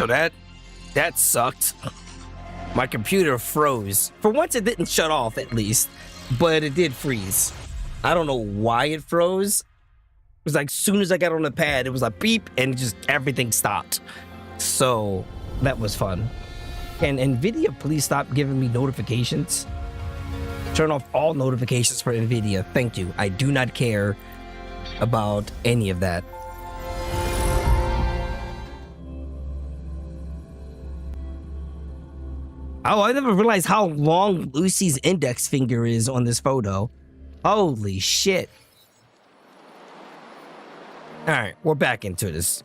So that sucked. My computer froze. For once, it didn't shut off, at least, but it did freeze. I don't know why it froze. It was like, as soon as I got on the pad, it was like beep, and just everything stopped. So that was fun. Can NVIDIA please stop giving me notifications? Turn off all notifications for NVIDIA. Thank you. I do not care about any of that. Oh, I never realized how long Lucy's index finger is on this photo. Holy shit. All right, we're back into this.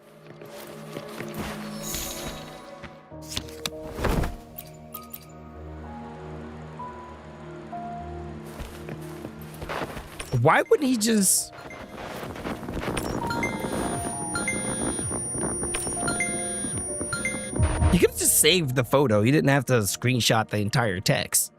Why wouldn't he just... You could have just saved the photo. You didn't have to screenshot the entire text.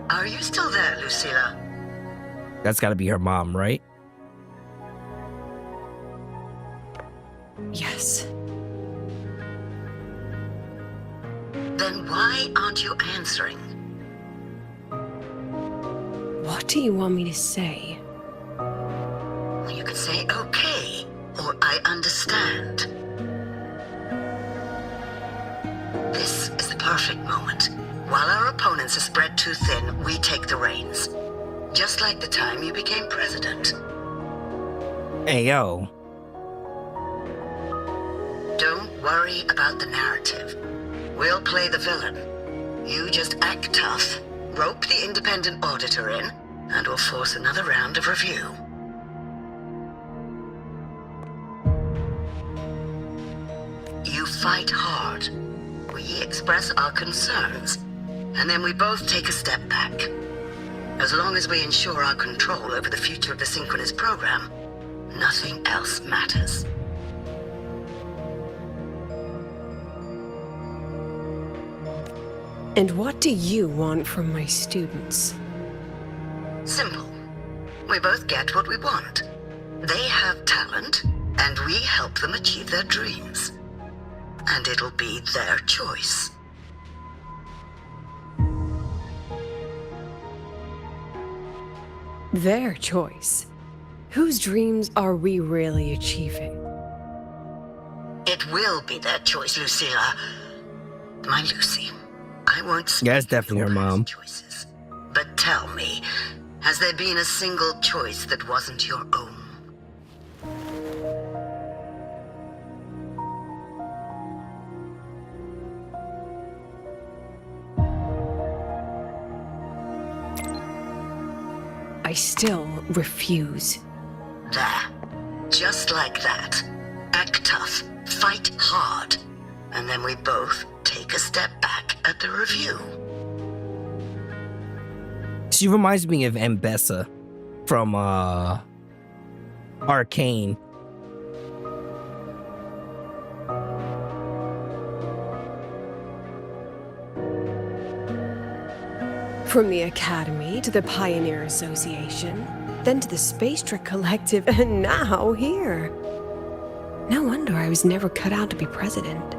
Are you still there, Lucilla? That's got to be her mom, right? Yes. Then why aren't you answering? What do you want me to say? You could say okay, or I understand. This is the perfect moment. While our opponents are spread too thin, we take the reins. Just like the time you became president. Hey, yo. Don't worry about the narrative. We'll play the villain. You just act tough, rope the independent auditor in, and we'll force another round of review. You fight hard. We express our concerns. And then we both take a step back. As long as we ensure our control over the future of the synchronous program, nothing else matters. And what do you want from my students? Simple. We both get what we want. They have talent, and we help them achieve their dreams. And it'll be their choice. Their choice. Whose dreams are we really achieving? It will be their choice, Lucilla. My Lucy, I won't speak. Yeah, it's definitely her mom. Choices. But tell me, has there been a single choice that wasn't your own? I still refuse. There. Just like that. Act tough. Fight hard. And then we both take a step back at the review. She reminds me of Mbessa from Arcane. From the Academy to the Pioneer Association, then to the Space Trick Collective, and now here. No wonder I was never cut out to be president.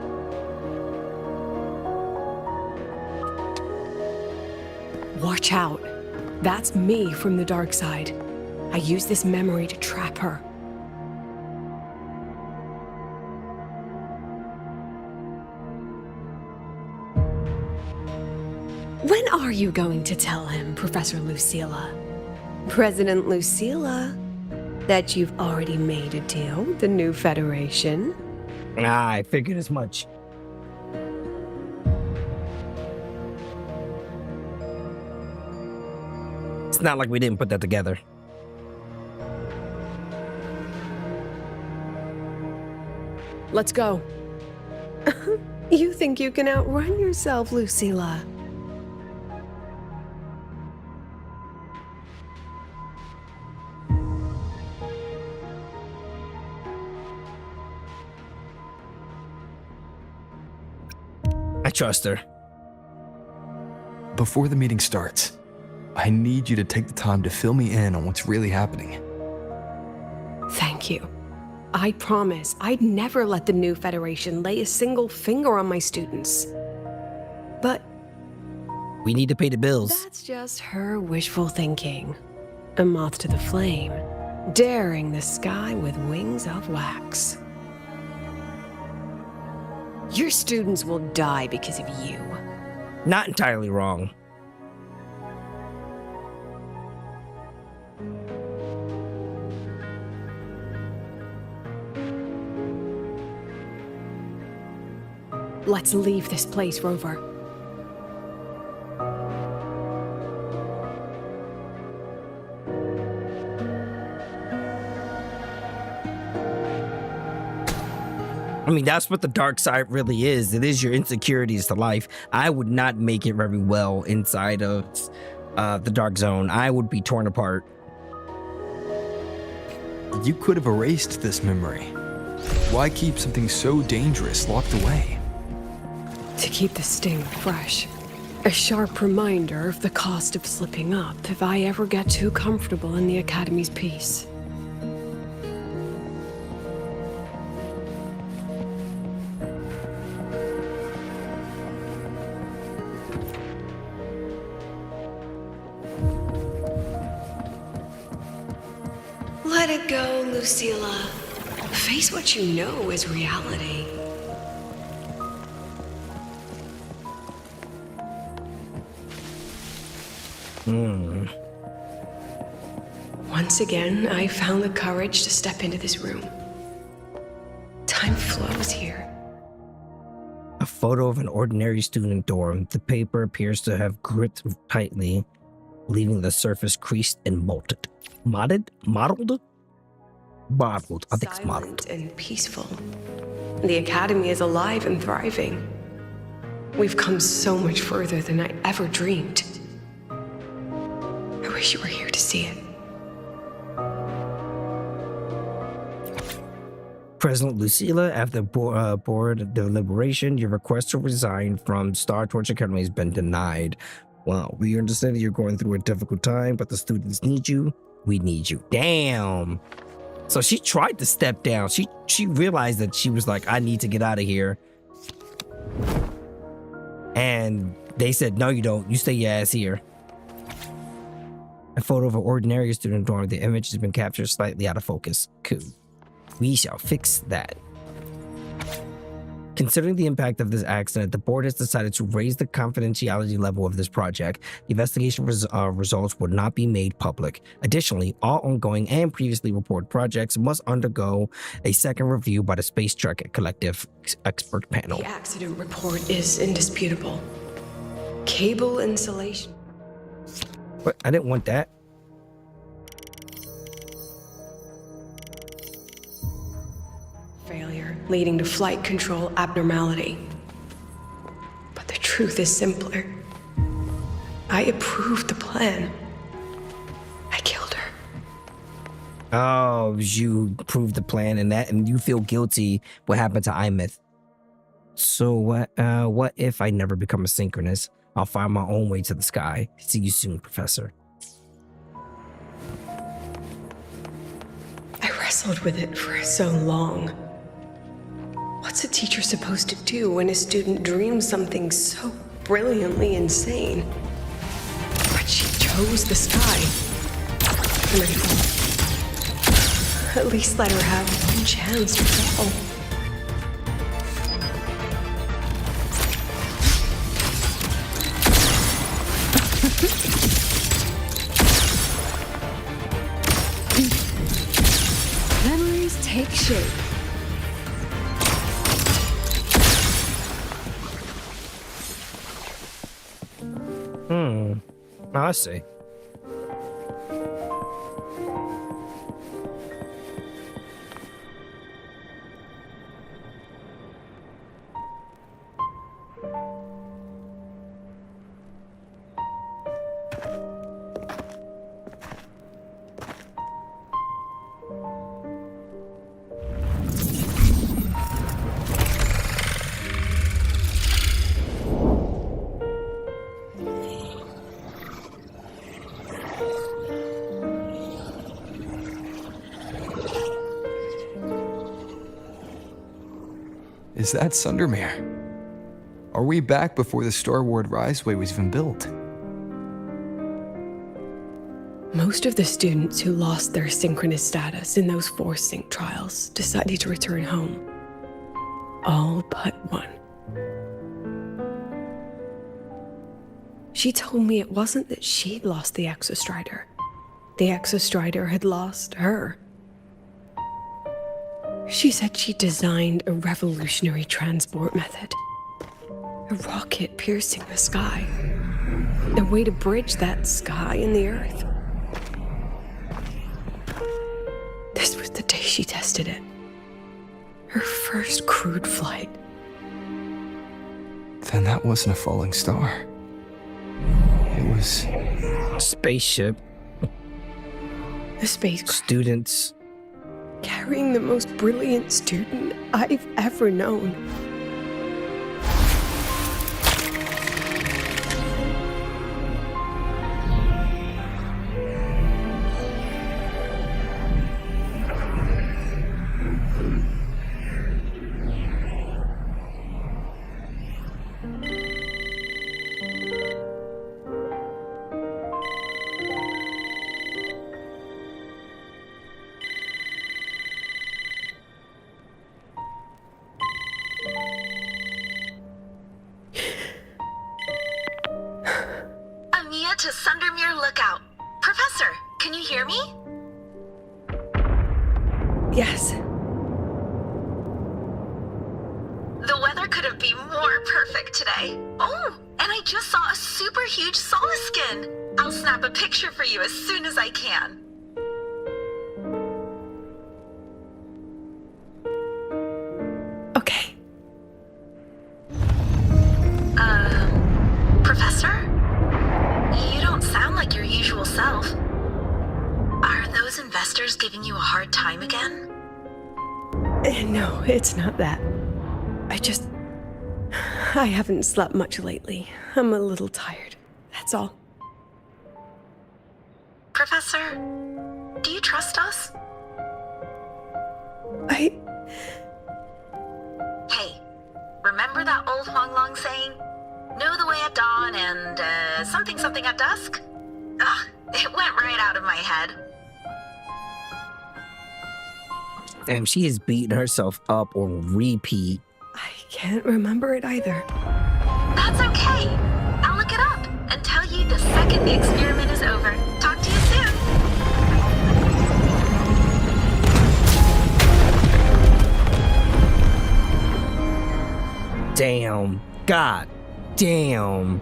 Watch out. That's me from the dark side. I use this memory to trap her. When are you going to tell him, Professor Lucilla? President Lucilla, that you've already made a deal with the new Federation? Ah, I figured as much. It's not like we didn't put that together. Let's go. You think you can outrun yourself, Lucilla? trust her. Before the meeting starts, I need you to take the time to fill me in on what's really happening. Thank you. I promise I'd never let the new Federation lay a single finger on my students. But We need to pay the bills. that's just her wishful thinking. A moth to the flame, daring the sky with wings of wax. Your students will die because of you. Not entirely wrong. Let's leave this place, Rover. I mean, that's what the dark side really is. It is your insecurities to life. I would not make it very well inside of the dark zone. I would be torn apart. You could have erased this memory. Why keep something so dangerous locked away? To keep the sting fresh. A sharp reminder of the cost of slipping up if I ever get too comfortable in the Academy's peace. Let it go, Lucilla. Face what you know is reality. Once again, I found the courage to step into this room. Time flows here. A photo of an ordinary student dorm. The paper appears to have gripped tightly, leaving the surface creased and molted. Mottled? Bottled. I think it's mottled. Silent and peaceful. The Academy is alive and thriving. We've come so much further than I ever dreamed. I wish you were here to see it. President Lucilla, after board deliberation, your request to resign from Star Torch Academy has been denied. Well, we understand that you're going through a difficult time, but the students need you. We need you. Damn. So she tried to step down. She realized that she was like, I need to get out of here. And they said, no, you don't. You stay your ass here. A photo of an ordinary student dorm. The image has been captured slightly out of focus. Cool. We shall fix that. Considering the impact of this accident, the board has decided to raise the confidentiality level of this project. The investigation results will not be made public. Additionally, all ongoing and previously reported projects must undergo a second review by the Space Trek Collective expert panel. The accident report is indisputable. Cable insulation. What? I didn't want that. Failure, leading to flight control abnormality. But the truth is simpler. I approved the plan. I killed her. Oh, you proved the plan and you feel guilty what happened to Imith. So what if I never become a synchronous? I'll find my own way to the sky. See you soon, Professor. I wrestled with it for so long. What's a teacher supposed to do when a student dreams something so brilliantly insane? But she chose the sky. And I thought, at least let her have one chance to fall. Memories take shape. I see. Is that Sundermere? Are we back before the Star Ward Riseway was even built? Most of the students who lost their synchronous status in those force sync trials decided to return home. All but one. She told me it wasn't that she'd lost the Exostrider. The Exostrider had lost her. She said she designed a revolutionary transport method. A rocket piercing the sky. A way to bridge that sky and the Earth. This was the day she tested it. Her first crewed flight. Then that wasn't a falling star. It was... Spaceship. A spacecraft Students. carrying the most brilliant student I've ever known. Amiya to Sundermere Lookout. Professor, can you hear me? Yes. The weather couldn't be more perfect today. Oh, and I just saw a super huge Solaskin. I'll snap a picture for you as soon as I can. Okay. Professor? You don't sound like your usual self. Are those investors giving you a hard time again? No, it's not that. I haven't slept much lately. I'm a little tired. That's all. Professor, do you trust us? I... Hey, remember that old Huanglong saying? Know the way at dawn and, something at dusk? Ugh, it went right out of my head. Damn, she is beating herself up on repeat. I can't remember it either. That's okay. I'll look it up and tell you the second the experiment is over. Talk to you soon. Damn. God damn.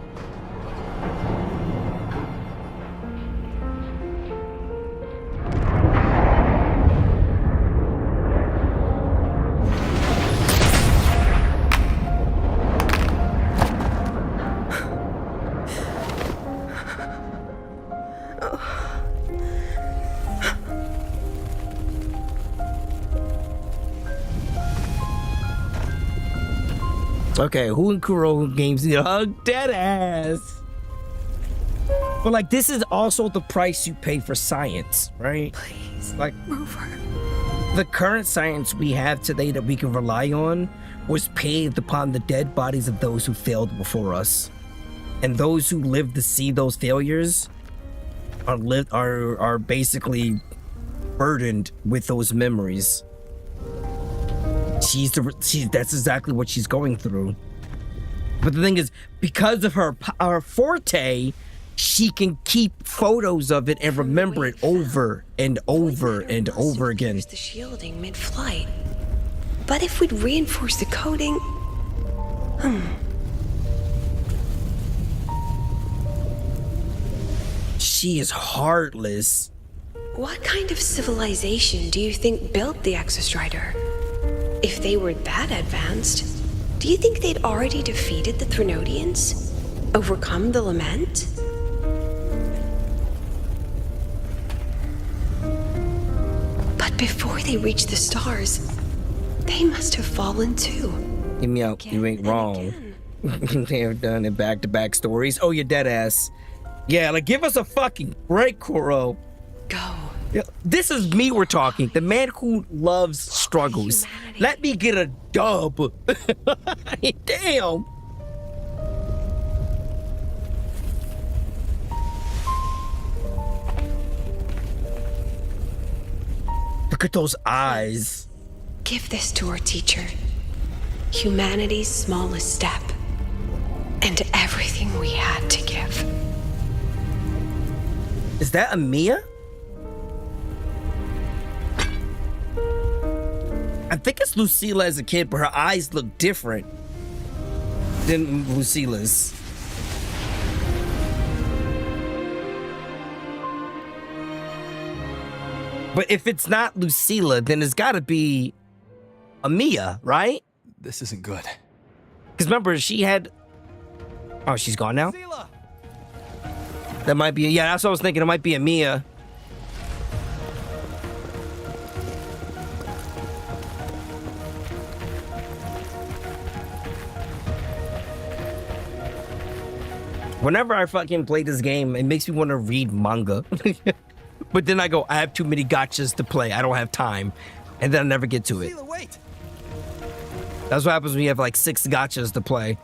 Okay, who in Kuro games need a hug? Dead ass. But like, this is also the price you pay for science, right? Please, Like, move her. the current science we have today that we can rely on was paved upon the dead bodies of those who failed before us. And those who lived to see those failures are basically burdened with those memories. That's exactly what she's going through. But the thing is, because of her forte, she can keep photos of it and remember it over and over and over again. The shielding mid-flight. But if we'd reinforce the coating... She is heartless. What kind of civilization do you think built the Exostrider? If they were that advanced, do you think they'd already defeated the Threnodians? Overcome the Lament? But before they reached the stars, they must have fallen too. Hear me out, you ain't wrong. They have done it back-to-back stories. Oh, you're dead ass. Yeah, like, give us a fucking break, Kuro. Go Yeah, this is me we're talking. The man who loves struggles. Humanity. Let me get a dub. Damn. Look at those eyes. Give this to our teacher. Humanity's smallest step. And everything we had to give. Is that a Mia? I think it's Lucilla as a kid, but her eyes look different than Lucilla's. But if it's not Lucilla, then it's got to be a Mia, right? This isn't good. Because remember, she had... Oh, she's gone now? Lucilla! That might be... Yeah, that's what I was thinking. It might be a Mia. Whenever I fucking play this game, it makes me want to read manga. But then I go, I have too many gotchas to play. I don't have time. And then I never get to it. Lucilla, wait! That's what happens when you have like 6 gotchas to play.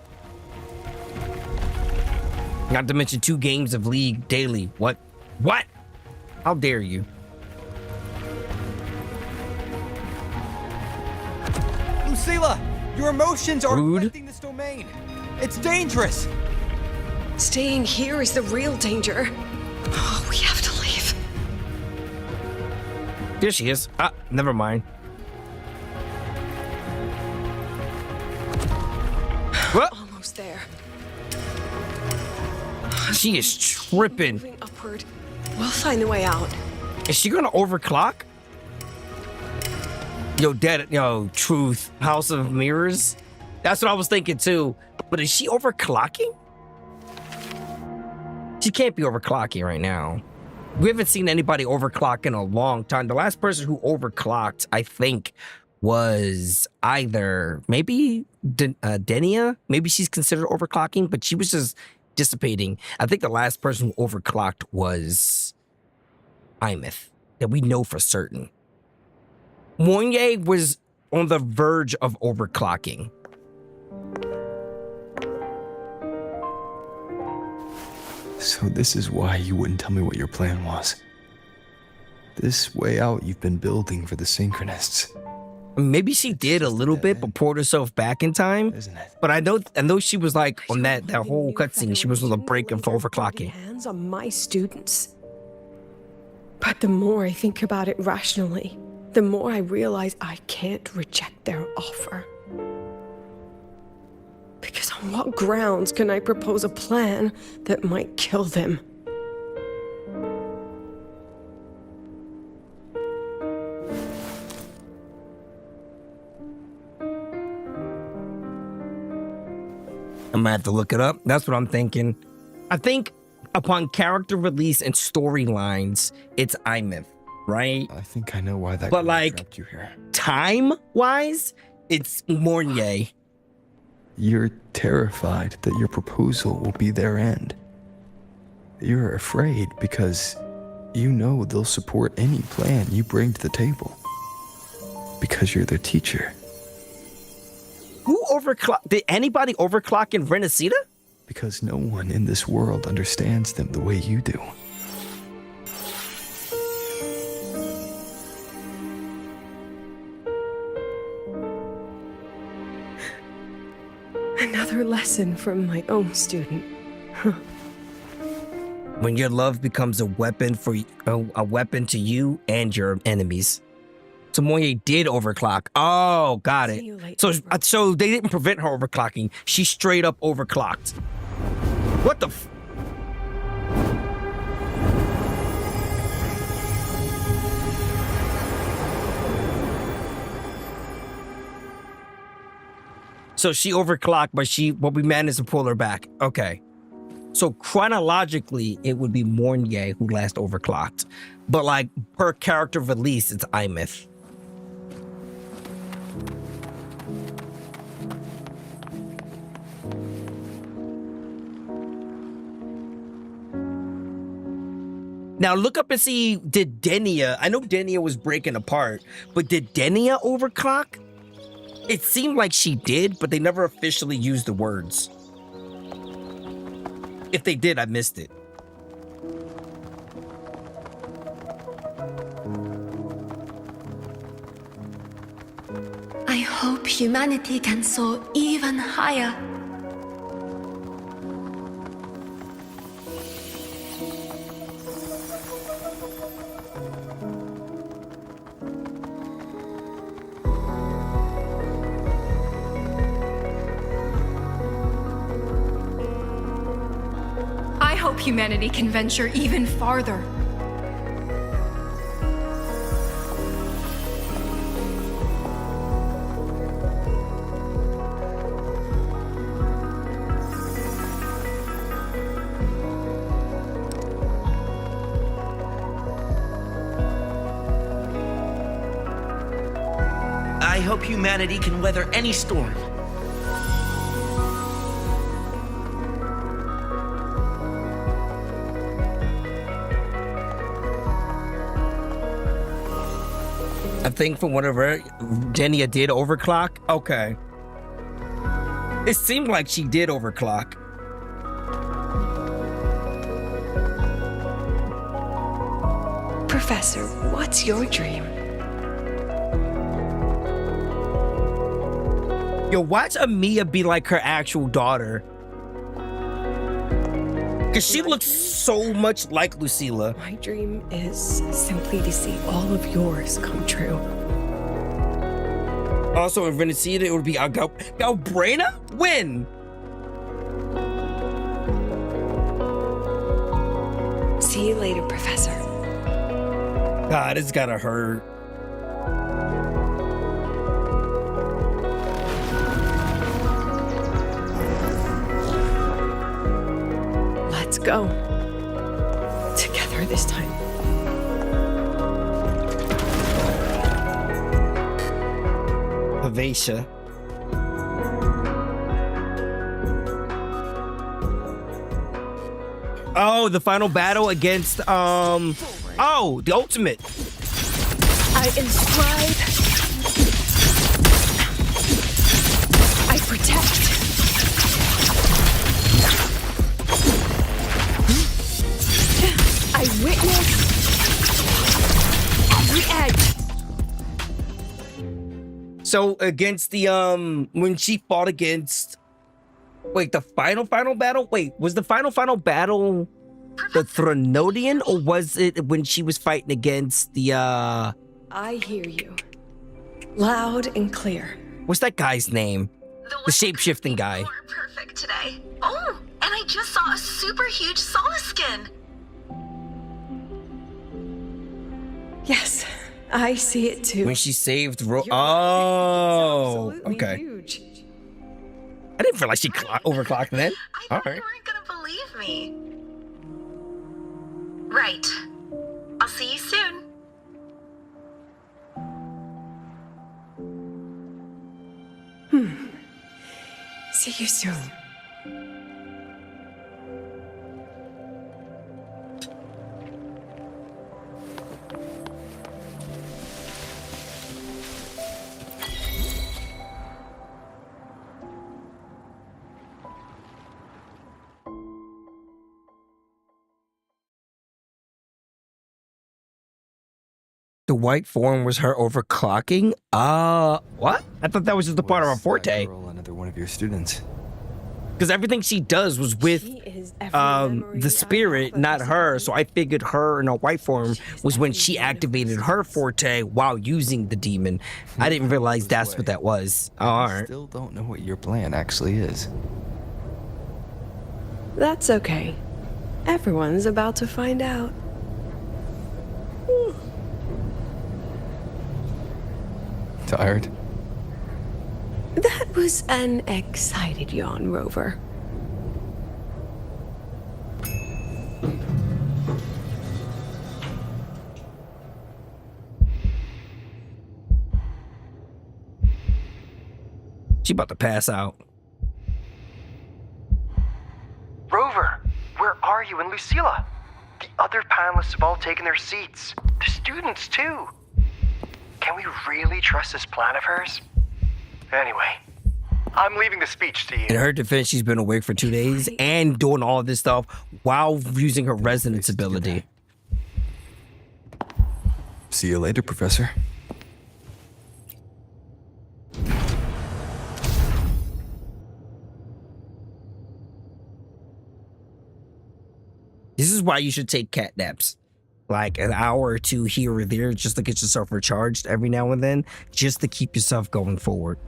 Not to mention 2 games of League daily. What? What? How dare you? Lucilla! Your emotions are Rude. affecting this domain! It's dangerous! Staying here is the real danger. Oh, we have to leave. There she is. Ah, never mind. What? Almost there. She is tripping. Moving upward. We'll find the way out. Is she gonna overclock? Yo, truth. House of Mirrors. That's what I was thinking too. But is she overclocking? She can't be overclocking right now. We haven't seen anybody overclock in a long time. The last person who overclocked, I think, was either maybe Denia. Maybe she's considered overclocking, but she was just dissipating. I think the last person who overclocked was Imeth, that we know for certain. Moye was on the verge of overclocking. So this is why you wouldn't tell me what your plan was. This way out you've been building for the Synchronists, Maybe she did a little bit, but poured herself back in time. isn't it? But I know she was like on that whole cutscene. She was on the break of overclocking. Hands on my students. But the more I think about it rationally, the more I realize I can't reject their offer. Because on what grounds can I propose a plan that might kill them? I'm gonna have to look it up. That's what I'm thinking. I think upon character release and storylines, it's Imeth, right? I think I know why that But, girl like, trapped you here. Time-wise, it's Moye. You're terrified that your proposal will be their end. You're afraid because you know they'll support any plan you bring to the table. Because you're their teacher. Who overclocked? Did anybody overclock in Renacida? Because no one in this world understands them the way you do. Another lesson from my own student. When your love becomes a weapon to you and your enemies. So Moye did overclock. Oh, got See you it. later, So they didn't prevent her overclocking. She straight up overclocked. What the f- So she overclocked, but we managed to pull her back. Okay. So chronologically, it would be Moye who last overclocked. But like per character release, it's Imeth. Now look up and see, did Denia, I know Denia was breaking apart, but did Denia overclock? It seemed like she did, but they never officially used the words. If they did, I missed it. I hope humanity can soar even higher. I hope humanity can venture even farther. I hope humanity can weather any storm. I think from whatever Denia did overclock. Okay. It seemed like she did overclock. Professor, what's your dream? Yo, watch Amia be like her actual daughter. Because she looks so much like Lucilla. My dream is simply to see all of yours come true. Also, in Venezia, it would be Galbrena? When? See you later, Professor. God, it's gotta hurt. Let's go. Together this time. Vivacia. Oh, the final battle against oh, the ultimate. I inscribe. I protect. I witness. Every edge. So against the when she fought against, wait, the final battle? Wait, was the final battle the Thronodian, or was it when she was fighting against the I hear you. Loud and clear. what's that guy's name? The shape-shifting guy. More perfect today. Oh, and I just saw a super huge Solace skin. Yes, I see it too. When she saved You're right. Oh, It's absolutely okay. huge. I didn't feel like she overclocked then. I All thought right. you weren't gonna believe me. Right. I'll see you soon. See you soon. The white form was her overclocking? What? I thought that was just a part of her Was that forte. girl another one of your students? Because everything she does was with She is every memory I the spirit, have of not this her. night. So I figured her in her white form was when she activated her forte while using the demon. I didn't realize that's what that was. Oh, all I right. still don't know what your plan actually is. That's okay. Everyone's about to find out. Tired? That was an excited yawn, Rover. She about to pass out. Rover, where are you and Lucilla? The other panelists have all taken their seats. The students, too. Can we really trust this plan of hers? Anyway, I'm leaving the speech to you. In her defense, she's been awake for 2 days and doing all this stuff while using her resonance ability. See you later, Professor. This is why you should take cat naps. Like an hour or two here or there just to get yourself recharged every now and then, just to keep yourself going forward.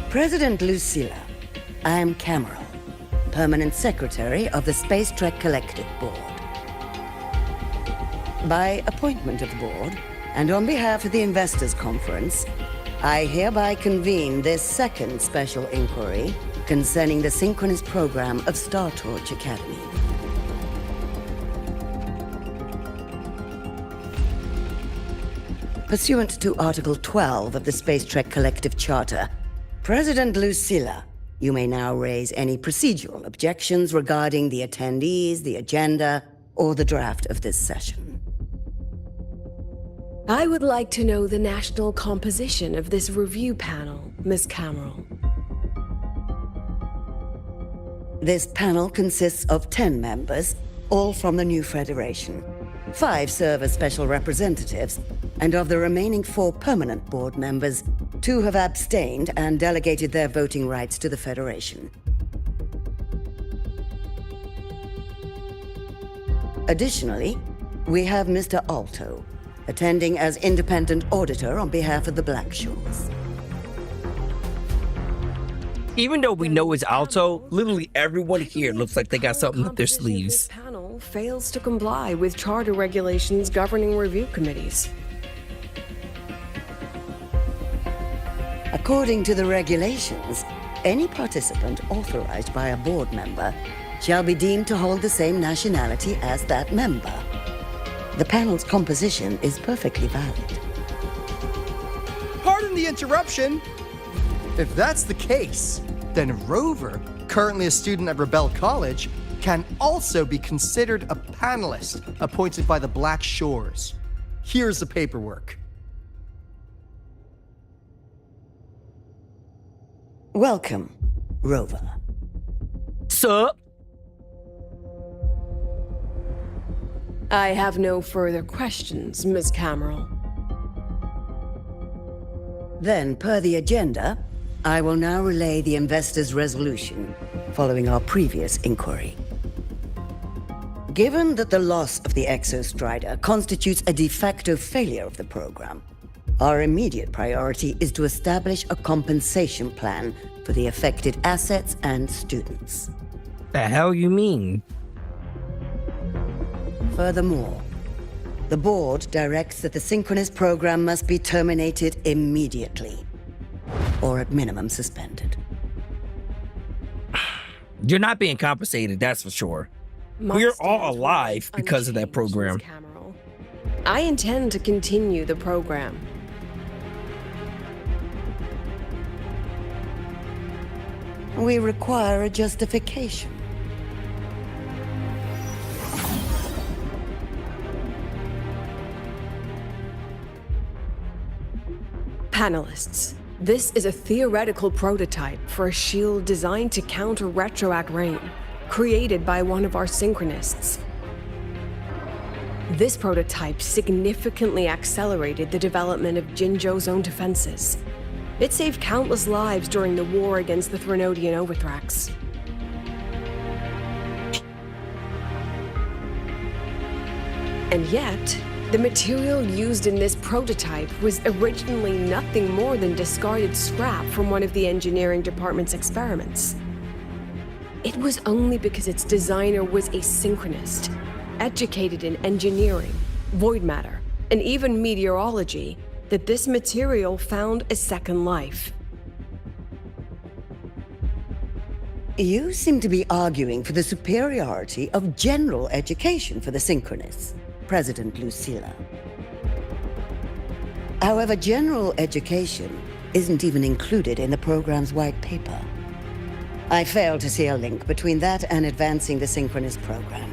President Lucilla, I am Cameron, Permanent Secretary of the Space Trek Collective Board. By appointment of the board, and on behalf of the Investors Conference, I hereby convene this second special inquiry concerning the synchronous program of Star Torch Academy. Pursuant to Article 12 of the Space Trek Collective Charter, President Lucilla, you may now raise any procedural objections regarding the attendees, the agenda, or the draft of this session. I would like to know the national composition of this review panel, Miss Cameron. This panel consists of 10 members, all from the new Federation. 5 serve as special representatives, and of the remaining 4 permanent board members, 2 have abstained and delegated their voting rights to the Federation. Additionally, we have Mr. Alto, attending as independent auditor on behalf of the Black Shores. Even though we know it's Alto, literally everyone here looks like they got something up their sleeves. This panel fails to comply with charter regulations governing review committees. According to the regulations, any participant authorized by a board member shall be deemed to hold the same nationality as that member. The panel's composition is perfectly valid. Pardon the interruption. If that's the case, then Rover, currently a student at Rebel College, can also be considered a panelist appointed by the Black Shores. Here's the paperwork. Welcome, Rover. Sup? I have no further questions, Miss Cameron. Then, per the agenda, I will now relay the investors' resolution following our previous inquiry. Given that the loss of the Exostrider constitutes a de facto failure of the program, our immediate priority is to establish a compensation plan for the affected assets and students. The hell you mean? Furthermore, the board directs that the synchronous program must be terminated immediately, or at minimum suspended. You're not being compensated, that's for sure. We're all alive because of that program. Miss Cameron. I intend to continue the program. We require a justification. Panelists, this is a theoretical prototype for a shield designed to counter retroact rain, created by one of our synchronists. This prototype significantly accelerated the development of Jinzhou's own defenses. It saved countless lives during the war against the Threnodian Overthrax. And yet, The material used in this prototype was originally nothing more than discarded scrap from one of the engineering department's experiments. It was only because its designer was a synchronist, educated in engineering, void matter, and even meteorology, that this material found a second life. You seem to be arguing for the superiority of general education for the Synchronists, President Lucilla. However, general education isn't even included in the program's white paper. I fail to see a link between that and advancing the Synchronist program.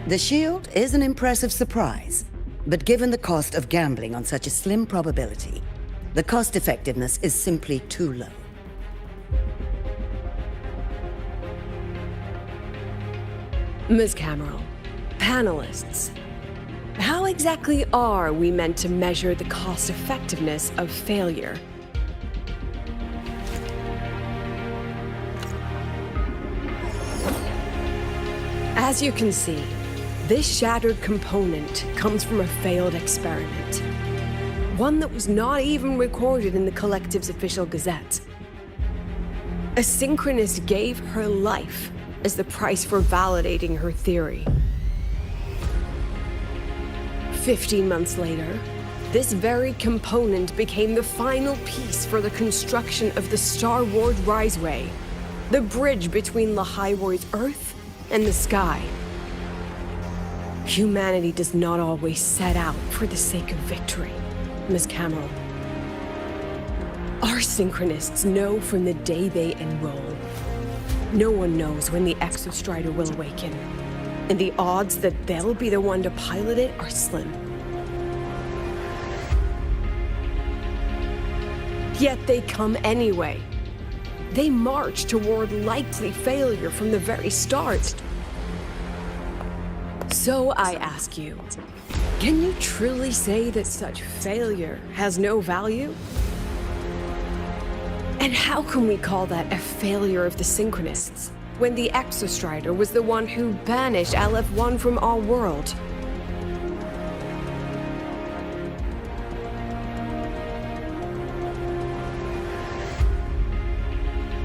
The shield is an impressive surprise, but given the cost of gambling on such a slim probability, the cost-effectiveness is simply too low. Ms. Cameron, panelists, how exactly are we meant to measure the cost-effectiveness of failure? As you can see, this shattered component comes from a failed experiment. One that was not even recorded in the Collective's official gazette. A synchronist gave her life as the price for validating her theory. 15 months later, this very component became the final piece for the construction of the Star Wars Riseway, the bridge between Lahaiwar's Earth and the sky. Humanity does not always set out for the sake of victory, Ms. Cameron. Our synchronists know from the day they enroll. No one knows when the Exostrider will awaken, and the odds that they'll be the one to pilot it are slim. Yet they come anyway. They march toward likely failure from the very start. So I ask you, can you truly say that such failure has no value? And how can we call that a failure of the Synchronists, when the Exostrider was the one who banished LF-1 from our world?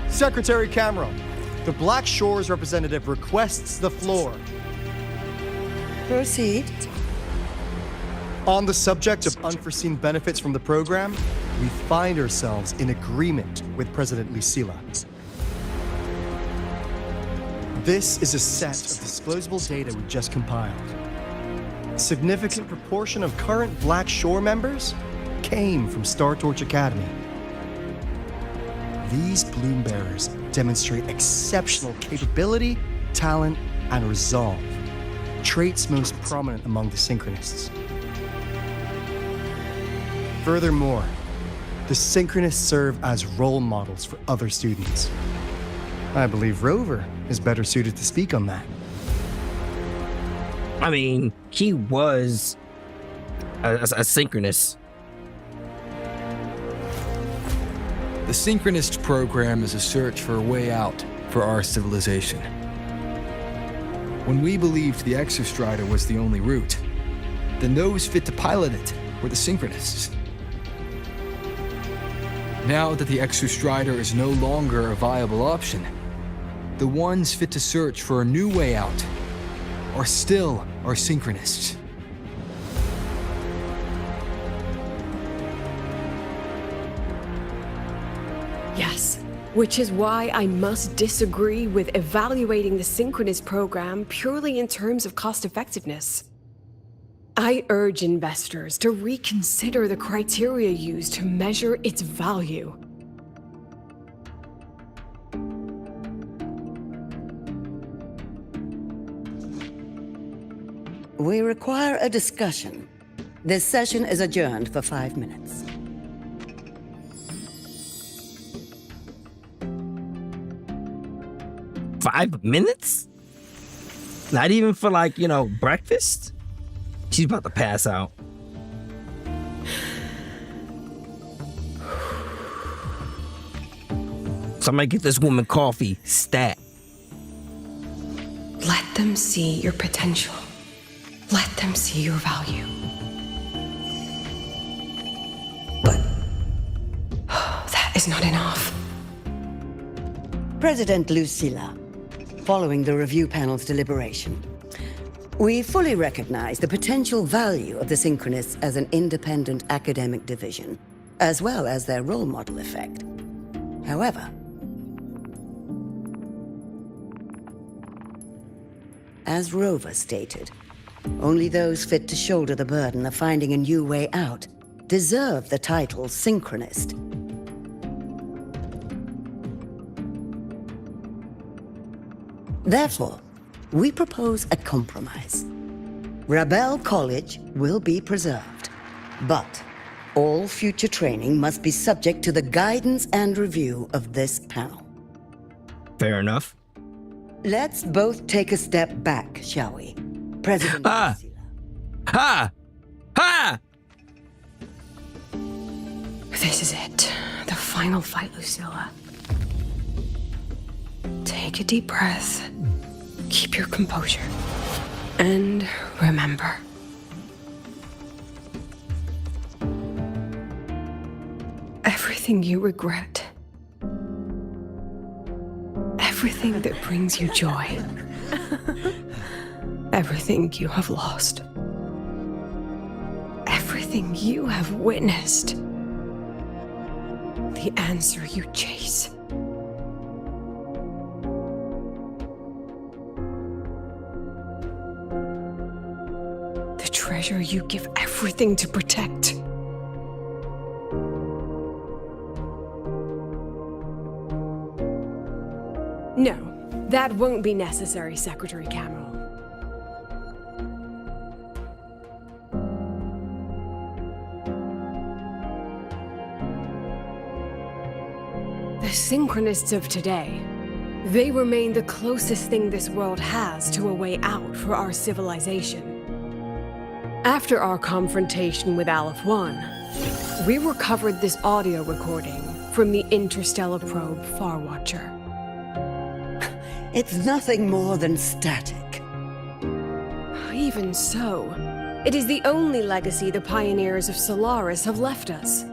Secretary Cameron, the Black Shores representative requests the floor. Proceed. On the subject of unforeseen benefits from the program, we find ourselves in agreement with President Lucilla. This is a set of disclosable data we just compiled. A significant proportion of current Black Shore members came from Star Torch Academy. These Bloom Bearers demonstrate exceptional capability, talent, and resolve, traits most prominent among the Synchronists. Furthermore, the Synchronists serve as role models for other students. I believe Rover is better suited to speak on that. I mean, he was a synchronous. The Synchronist program is a search for a way out for our civilization. When we believed the Exostrider was the only route, then those fit to pilot it were the Synchronists. Now that the Exostrider is no longer a viable option, the ones fit to search for a new way out are still our Synchronists. Yes, which is why I must disagree with evaluating the Synchronist program purely in terms of cost-effectiveness. I urge investors to reconsider the criteria used to measure its value. We require a discussion. This session is adjourned for 5 minutes. Five minutes? Not even for, like, breakfast? She's about to pass out. Somebody get this woman coffee, stat. Let them see your potential. Let them see your value. But that is not enough. President Lucilla, following the review panel's deliberation, we fully recognize the potential value of the Synchronists as an independent academic division, as well as their role model effect. However, as Rover stated, only those fit to shoulder the burden of finding a new way out deserve the title Synchronist. Therefore, we propose a compromise. Rebel College will be preserved, but all future training must be subject to the guidance and review of this panel. Fair enough. Let's both take a step back, shall we? President Ah. Lucilla. Ha! Ha! This is it. The final fight, Lucilla. Take a deep breath. Keep your composure. And remember. Everything you regret. Everything that brings you joy. Everything you have lost. Everything you have witnessed. The answer you chase. The treasure you give everything to protect. No, that won't be necessary, Secretary Cameron. The Synchronists of today, they remain the closest thing this world has to a way out for our civilization. After our confrontation with Aleph 1, we recovered this audio recording from the interstellar probe Farwatcher. It's nothing more than static. Even so, it is the only legacy the pioneers of Solaris have left us.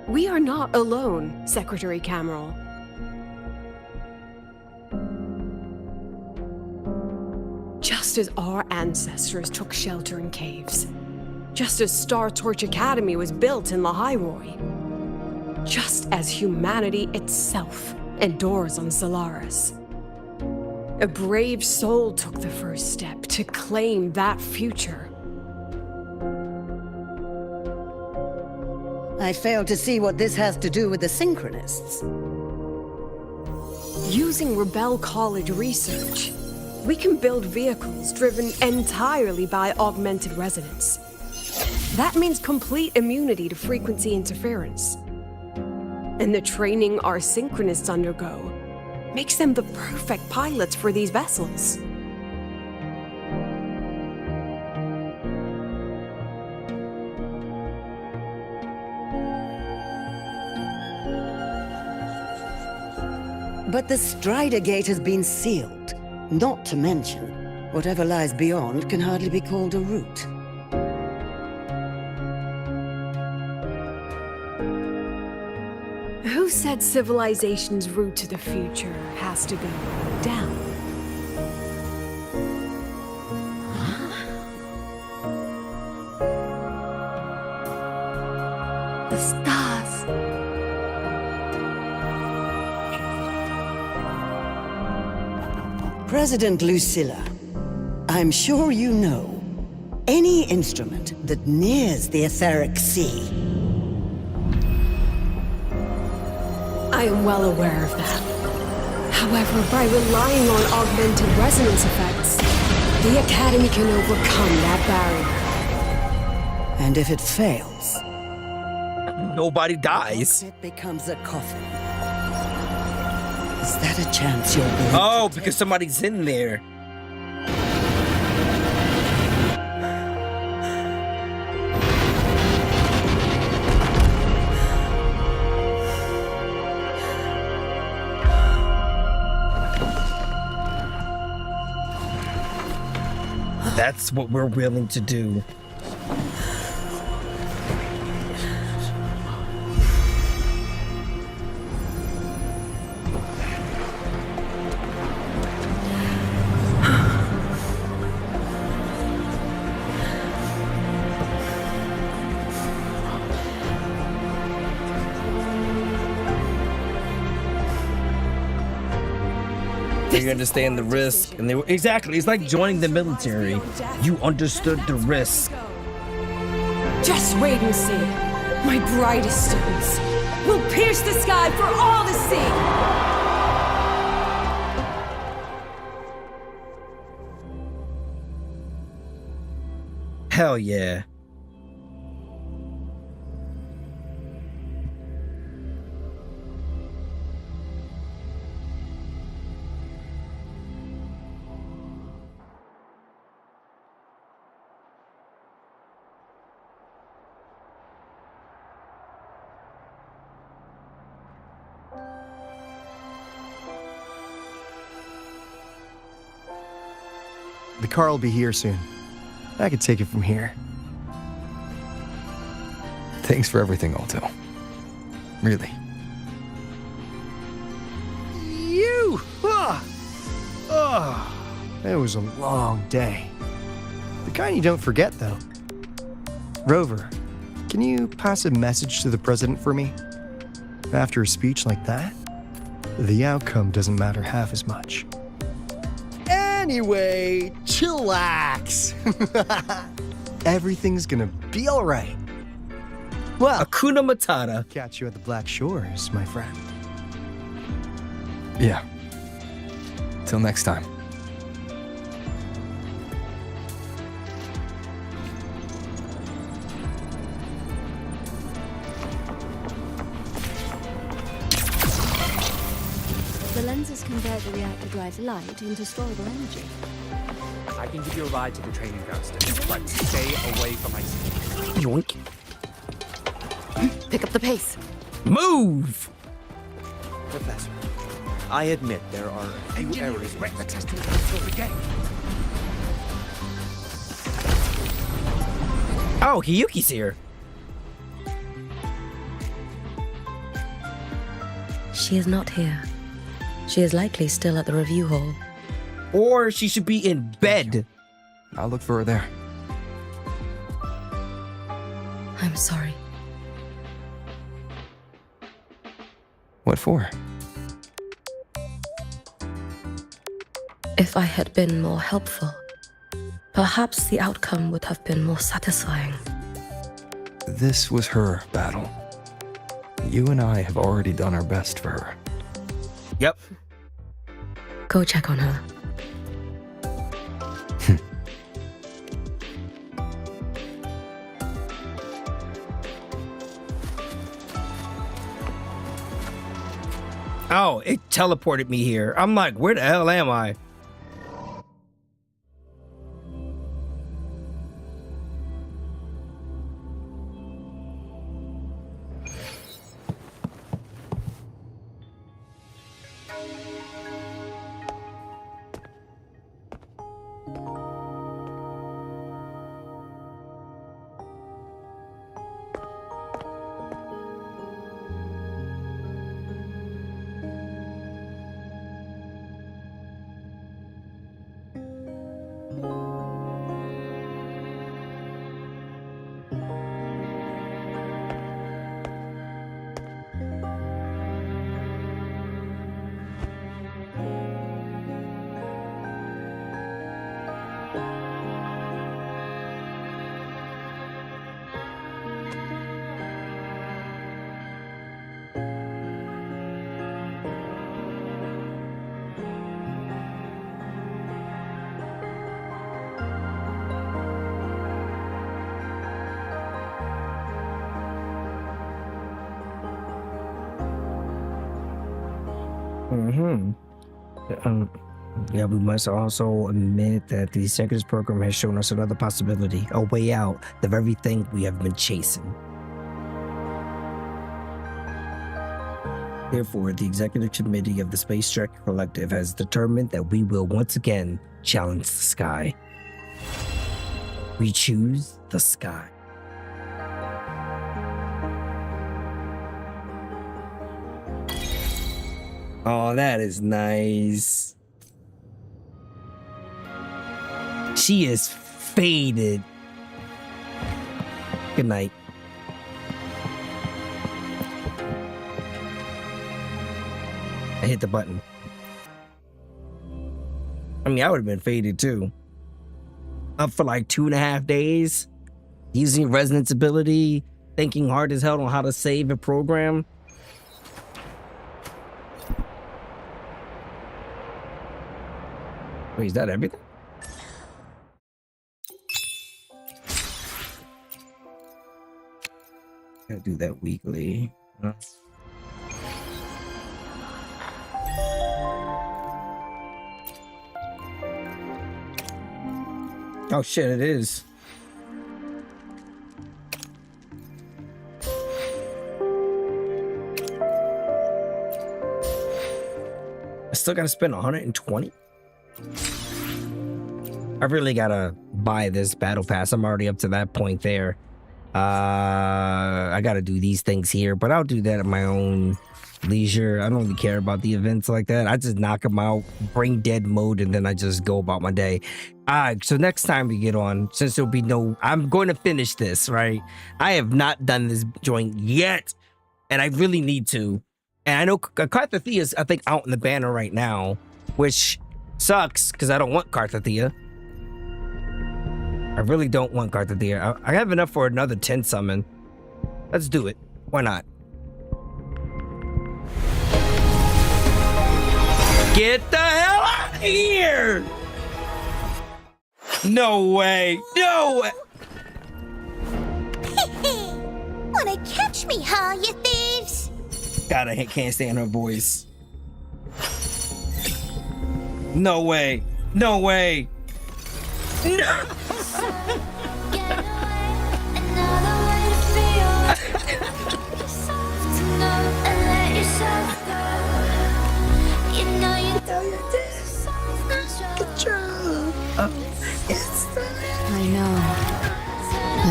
We are not alone, Secretary Cameron. Just as our ancestors took shelter in caves, just as Star Torch Academy was built in Lahairoi, just as humanity itself endures on Solaris. A brave soul took the first step to claim that future. I fail to see what this has to do with the Synchronists. Using Rebel College research, we can build vehicles driven entirely by augmented resonance. That means complete immunity to frequency interference. And the training our Synchronists undergo makes them the perfect pilots for these vessels. But the Strider Gate has been sealed. Not to mention, whatever lies beyond can hardly be called a route. Who said civilization's route to the future has to go down? The stars. President Lucilla, I'm sure you know, any instrument that nears the etheric sea. I am well aware of that. However, by relying on augmented resonance effects, the Academy can overcome that barrier. And if it fails, Nobody dies. it becomes a coffin. Is that a chance you're willing Oh, to because somebody's in there. That's what we're willing to do. You understand the risk, and they were exactly. It's like joining the military. You understood the risk. Just wait and see. My brightest students will pierce the sky for all to see. Hell yeah. The car will be here soon. I could take it from here. Thanks for everything, Alto. Really. You! It was a long day. The kind you don't forget, though. Rover, can you pass a message to the president for me? After a speech like that, the outcome doesn't matter half as much. Anyway, chillax. Everything's gonna be all right. Well, Hakuna Matata. catch you at the Black Shores, my friend. Yeah. Till next time. The lenses convert the reactor drive's light into storable energy. I can give you a ride to the training ground station, but stay away from my seat. Yoink. Pick up the pace. Move. Professor, I admit there are a few errors in the testing for the game. Oh, Hiyuki's here. She is not here. She is likely still at the review hall. Or she should be in bed. I'll look for her there. I'm sorry. What for? If I had been more helpful, perhaps the outcome would have been more satisfying. This was her battle. You and I have already done our best for her. Yep. Go check on her. Oh, it teleported me here. I'm like, where the hell am I? Yeah, we must also admit that the Executives program has shown us another possibility, a way out, the very thing we have been chasing. Therefore, the Executive Committee of the Space Trek Collective has determined that we will once again challenge the sky. We choose the sky. Oh, that is nice. She is faded. Good night. I hit the button. I mean, I would have been faded too. Up for like 2.5 days, using resonance ability, thinking hard as hell on how to save a program. Wait, is that everything? Gotta do that weekly. Huh? Oh shit, it is. I still gotta spend 120. I really gotta buy this battle pass. I'm already up to that point there. I gotta do these things here, but I'll do that at my own leisure. I don't really care about the events like that. I just knock them out, bring dead mode, and then I just go about my day. So next time we get on, since there'll be no, I'm going to finish this, right? I have not done this joint yet, and I really need to. And I know Carthathea is, I think, out in the banner right now, which sucks because I don't want Carthathea. I really don't want Carthathea. I have enough for another 10 summon. Let's do it. Why not? Get the hell out of here! No way! No way! Wanna catch me, huh, you thieves? God, I can't stand her voice. No way! No way! No! I know.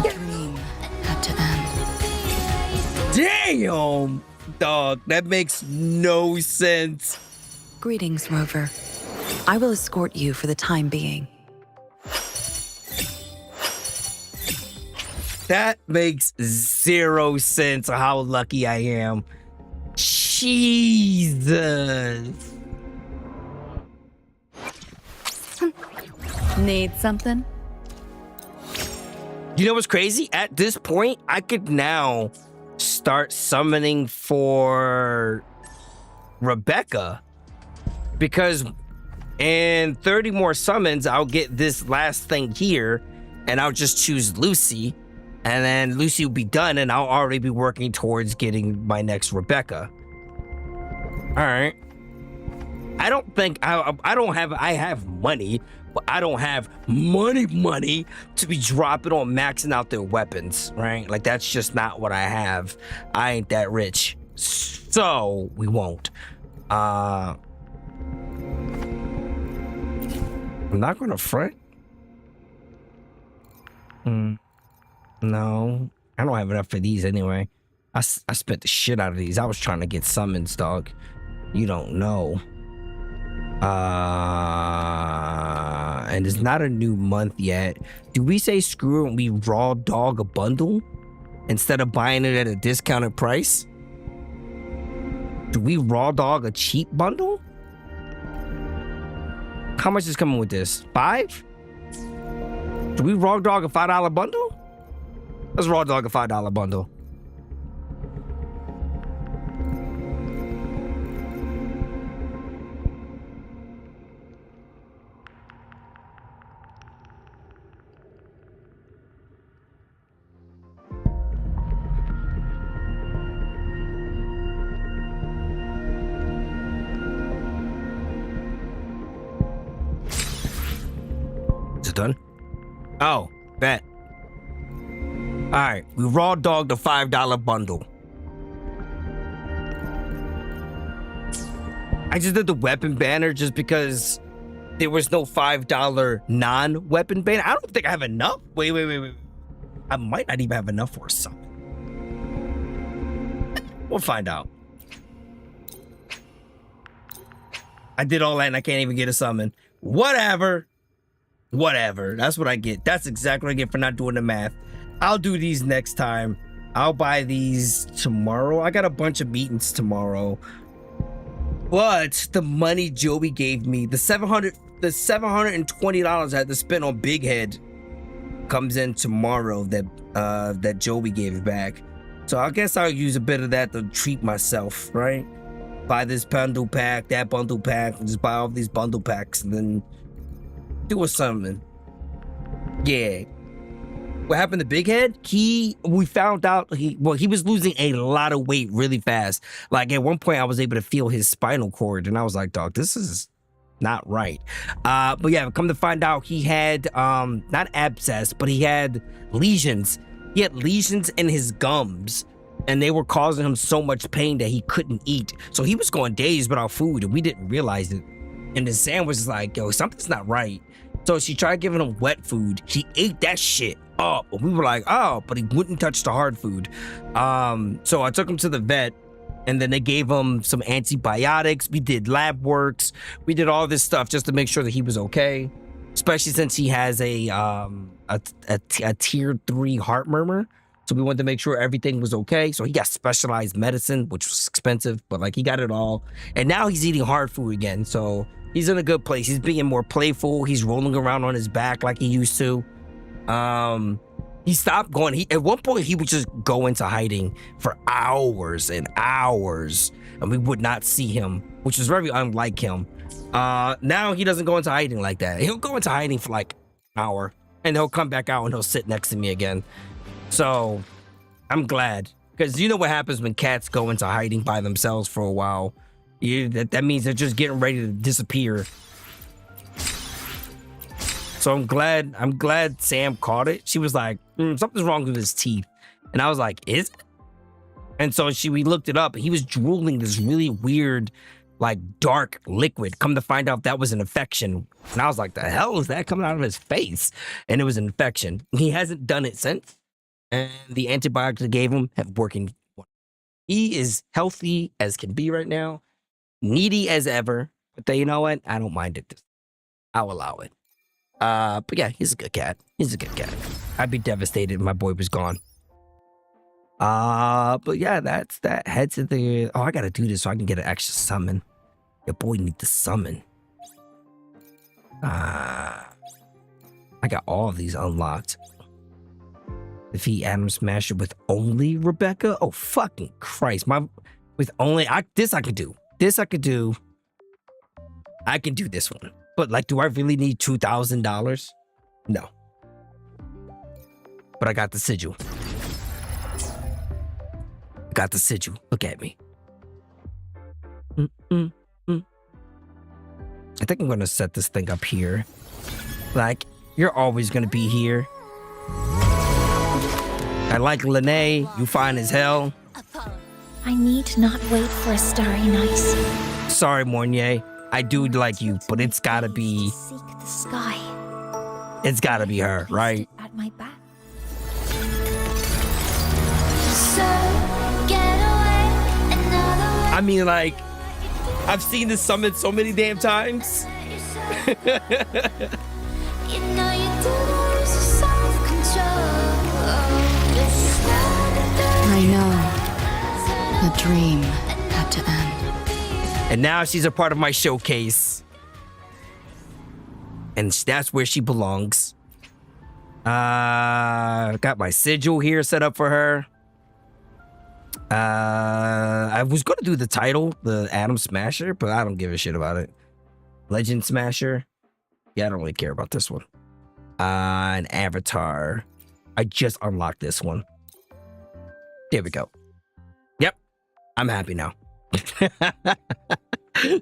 The dream had to end. Damn! Dog, that makes no sense. Greetings, Rover. I will escort you for the time being. That makes 0 sense of how lucky I am. Jesus. Need something? You know what's crazy? At this point, I could now start summoning for Rebecca, because in 30 more summons, I'll get this last thing here, and I'll just choose Lucy, and then Lucy will be done, and I'll already be working towards getting my next Rebecca. All right. I don't think I have money, but I don't have money to be dropping on maxing out their weapons, right? Like, that's just not what I have. I ain't that rich. So we won't. I'm not gonna front. No, I don't have enough for these anyway. I spent the shit out of these. I was trying to get summons, dog. You don't know. And it's not a new month yet. Do we say screw it and we raw dog a bundle instead of buying it at a discounted price? Do we raw dog a cheap bundle? How much is coming with this? 5? Do we raw dog a $5 bundle? Let's raw dog a $5 bundle. Done. Oh, bet. All right, we raw dogged the $5 bundle. I just did the weapon banner just because there was no $5 non-weapon ban. I don't think I have enough. Wait. I might not even have enough for something. We'll find out. I did all that and I can't even get a summon. Whatever. That's what I get. That's exactly what I get for not doing the math. I'll do these next time. I'll buy these tomorrow. I got a bunch of meetings tomorrow. But the money Joey gave me, the $720 I had to spend on Big Head comes in tomorrow that Joey gave back. So I guess I'll use a bit of that to treat myself, right? Buy this bundle pack, that bundle pack, and just buy all these bundle packs and then do a summon. Yeah. What happened to Big Head? We found out he was losing a lot of weight really fast. Like at one point I was able to feel his spinal cord and I was like, dog, this is not right. But yeah, come to find out he had not abscess, but he had lesions. He had lesions in his gums and they were causing him so much pain that he couldn't eat. So he was going days without food and we didn't realize it. And then Sam was like, yo, something's not right. So she tried giving him wet food. He ate that shit up. And we were like, oh, but he wouldn't touch the hard food. So I took him to the vet and then they gave him some antibiotics. We did lab works. We did all this stuff just to make sure that he was okay. Especially since he has a tier 3 heart murmur. So we wanted to make sure everything was okay. So he got specialized medicine, which was expensive, but like he got it all. And now he's eating hard food again. So he's in a good place. He's being more playful. He's rolling around on his back like he used to. He stopped going. At one point, he would just go into hiding for hours and hours, and we would not see him, which is very unlike him. Now he doesn't go into hiding like that. He'll go into hiding for like an hour, and he'll come back out and he'll sit next to me again. So I'm glad, because you know what happens when cats go into hiding by themselves for a while. That means they're just getting ready to disappear. So I'm glad Sam caught it. She was like, something's wrong with his teeth. And I was like, is it? And so we looked it up and he was drooling this really weird, like dark liquid. Come to find out that was an infection. And I was like, the hell is that coming out of his face? And it was an infection. He hasn't done it since. And the antibiotics I gave him have working. He is healthy as can be right now. Needy as ever. But you know what? I don't mind it. I'll allow it. But yeah, he's a good cat. He's a good cat. I'd be devastated if my boy was gone. But yeah, that's that. Head to the... Oh, I gotta do this so I can get an extra summon. Your boy needs to summon. I got all of these unlocked. Defeat Adam Smasher with only Rebecca? Oh, fucking Christ. With only... This I could do. This I could do. I can do this one. But like, do I really need $2,000? No. But I got the sigil. I got the sigil. Look at me. I think I'm gonna set this thing up here. Like, you're always gonna be here. I like Lene. You fine as hell. I need not wait for a starry night. Sorry, Mornier. I do like you, but it's gotta be... Seek the sky. It's gotta be her, right? At my back. So, get away another way. I mean, like, I've seen this summon so many damn times. You know you do lose self-control. I know. The dream had to end. And now she's a part of my showcase. And that's where she belongs. Got my sigil here set up for her. I was going to do the title, the Adam Smasher, but I don't give a shit about it. Legend Smasher. Yeah, I don't really care about this one. An avatar. I just unlocked this one. There we go. Yep. I'm happy now.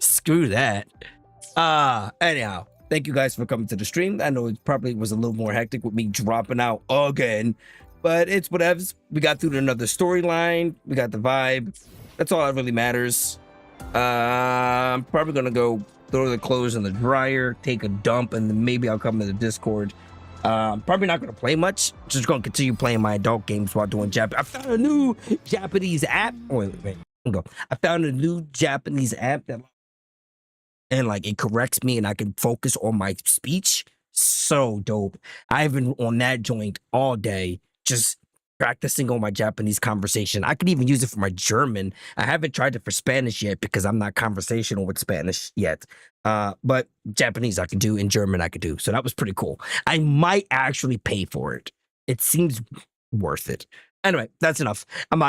Screw that. Anyhow, thank you guys for coming to the stream. I know it probably was a little more hectic with me dropping out again, but it's whatevs. We got through another storyline. We got the vibe. That's all that really matters. I'm probably gonna go throw the clothes in the dryer, take a dump, and then maybe I'll come into Discord. Probably not going to play much. Just going to continue playing my adult games while doing Japanese. I found a new Japanese app. Wait. Go. I found a new Japanese app that, and like it corrects me, and I can focus on my speech. So dope. I've been on that joint all day, just practicing on my Japanese conversation. I could even use it for my German. I haven't tried it for Spanish yet because I'm not conversational with Spanish yet. But Japanese I could do, and German I could do. So that was pretty cool. I might actually pay for it. It seems worth it. Anyway, that's enough. I'm out.